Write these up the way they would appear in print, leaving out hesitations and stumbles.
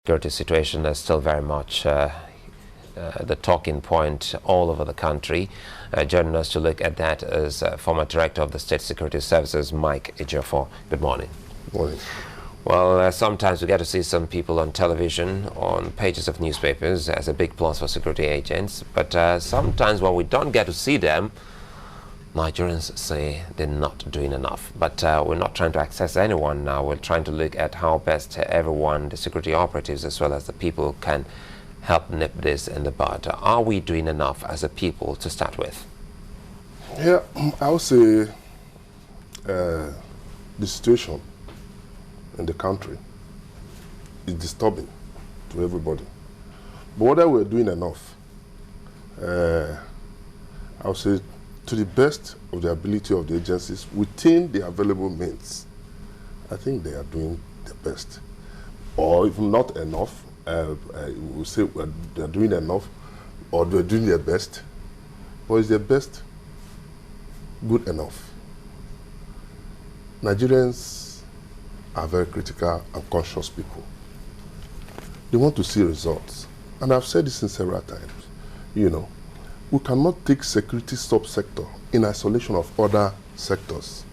Security situation is still very much the talking point all over the country. Joining us to look at that is former Director of the State Security Services, Mr Ejiofor. Good morning. Good morning. Well, sometimes we get to see some people on television, on pages of newspapers as a big plus for security agents, but sometimes when we don't get to see them, Nigerians say they're not doing enough. But we're not trying to access anyone now. We're trying to look at how best everyone, the security operatives as well as the people, can help nip this in the bud. Are we doing enough as a people to start with? Yeah, I would say the situation in the country is disturbing to everybody. But whether we're doing enough, I would say to the best of the ability of the agencies within the available means, I think they are doing their best. Or if not enough, we'll say they're doing enough or they're doing their best. But is their best good enough? Nigerians are very critical and conscious people. They want to see results. And I've said this in several times. You know, we cannot take security subsector in isolation of other sectors,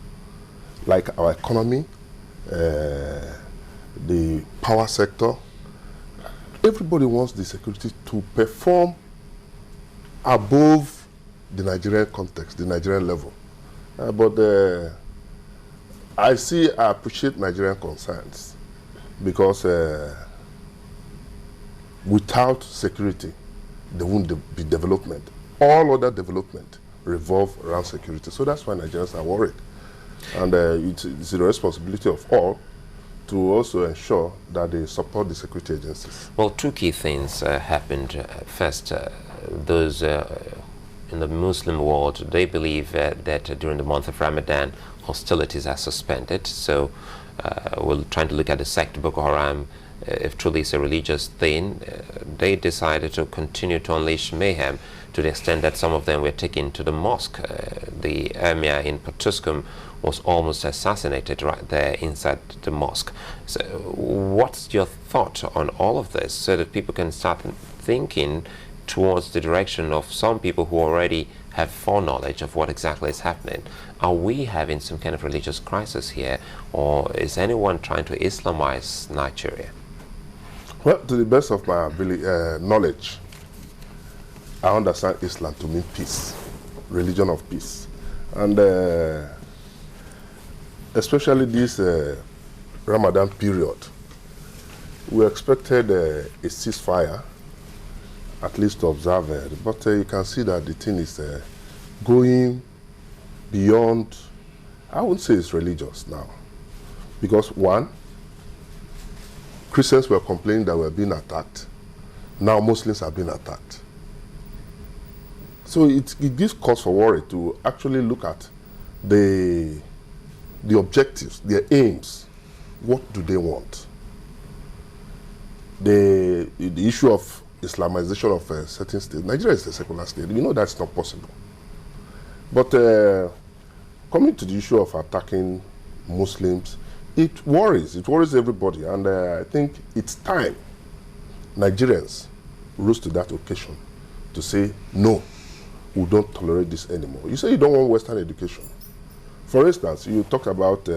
like our economy, the power sector. Everybody wants the security to perform above the Nigerian context, the Nigerian level. But I appreciate Nigerian concerns because without security, there won't be development. All other development revolve around security. So that's why Nigerians are worried. And it's the responsibility of all to also ensure that they support the security agencies. Well, two key things happened. First, those in the Muslim world, they believe that during the month of Ramadan, hostilities are suspended. So we're trying to look at the sect Boko Haram. If truly it's a religious thing, they decided to continue to unleash mayhem to the extent that some of them were taken to the mosque. The emir in Potuskum was almost assassinated right there inside the mosque. So what's your thought on all of this so that people can start thinking towards the direction of some people who already have foreknowledge of what exactly is happening? Are we having some kind of religious crisis here, or is anyone trying to Islamize Nigeria? Well, to the best of my knowledge, I understand Islam to mean peace, religion of peace. And especially this Ramadan period, we expected a ceasefire, at least to observe it. But you can see that the thing is going beyond, I wouldn't say it's religious now. Because one, Christians were complaining that we were being attacked. Now Muslims are being attacked. So it gives cause for worry to actually look at the objectives, their aims. What do they want? The issue of Islamization of a certain state. Nigeria is a secular state. We know that's not possible. But coming to the issue of attacking Muslims, it worries everybody. And I think it's time Nigerians rose to that occasion to say, no, we don't tolerate this anymore. You say you don't want Western education. For instance, you talk about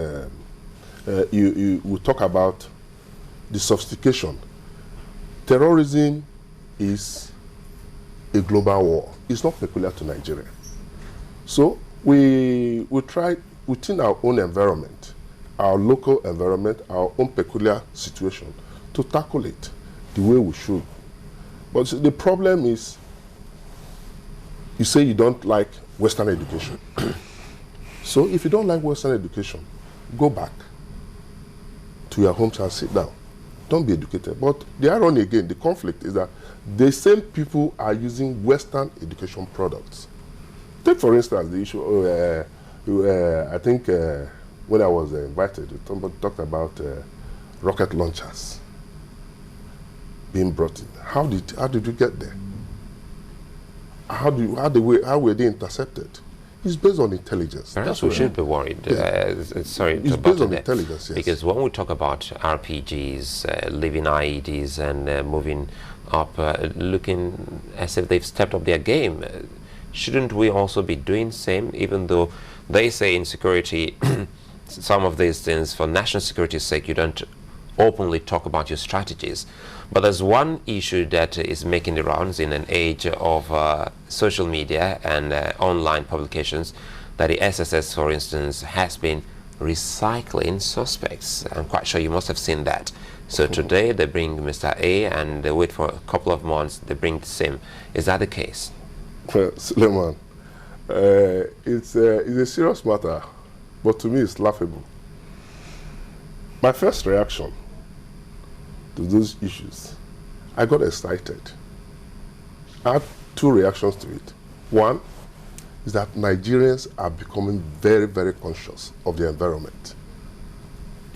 we talk about the sophistication. Terrorism is a global war. It's not peculiar to Nigeria. So we try within our own environment, our local environment, our own peculiar situation, to tackle it the way we should. But the problem is, you say you don't like Western education. So if you don't like Western education, go back to your homes and sit down. Don't be educated. But the irony again, the conflict is that the same people are using Western education products. Take for instance the issue, I think when I was invited, somebody talked about rocket launchers being brought in. How did you get there? How were they intercepted? It's based on intelligence. Perhaps we should be worried. Sorry, it's based on intelligence, yes. Because when we talk about RPGs, leaving IEDs and moving up, looking as if they've stepped up their game, shouldn't we also be doing same, even though they say in security, some of these things, for national security's sake, you don't openly talk about your strategies. But there's one issue that is making the rounds in an age of social media and online publications, that the SSS, for instance, has been recycling suspects. I'm quite sure you must have seen that. So today they bring Mr. A and they wait for a couple of months, they bring the same. Is that the case? Suleiman, it's a serious matter, but to me it's laughable. My first reaction to those issues, I got excited. I had two reactions to it. One is that Nigerians are becoming very, very conscious of the environment.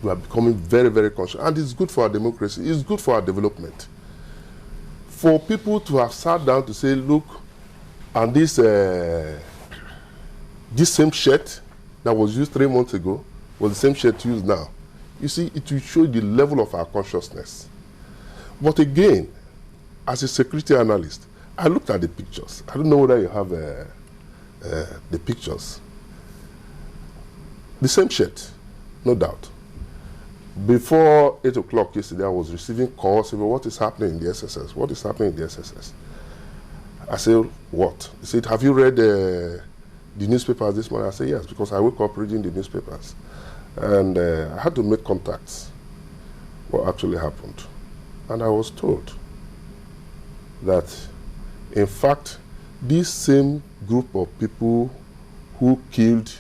We are becoming very, very conscious, and it's good for our democracy, it's good for our development. For people to have sat down to say, look, and this same shirt that was used 3 months ago was the same shirt used now. You see, it will show the level of our consciousness. But again, as a security analyst, I looked at the pictures. I don't know whether you have the pictures. The same shirt, no doubt. Before 8 o'clock yesterday, I was receiving calls saying, what is happening in the SSS? What is happening in the SSS? I said, what? He said, have you read the newspapers this morning? I said, yes, because I wake up reading the newspapers. And I had to make contacts, what actually happened. And I was told that, in fact, this same group of people who killed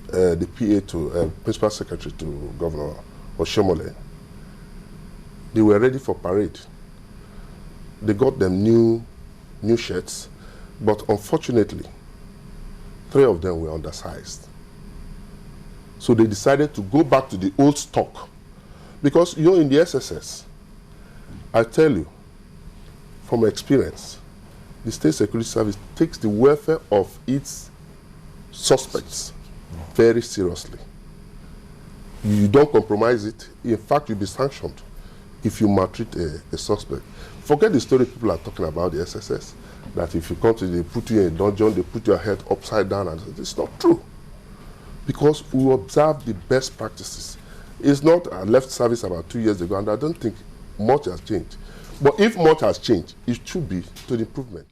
the PA to Principal Secretary to Governor Oshiomhole, they were ready for parade. They got them new shirts, but unfortunately, 3 of them were undersized. So they decided to go back to the old stock. Because, you know, in the SSS, I tell you, from experience, the State Security Service takes the welfare of its suspects very seriously. You don't compromise it. In fact, you'll be sanctioned if you maltreat a suspect. Forget the story people are talking about the SSS, that if you come to, they put you in a dungeon, they put your head upside down, and it's not true. Because we observe the best practices. It's not, I left service about 2 years ago, and I don't think much has changed. But if much has changed, it should be to the improvement.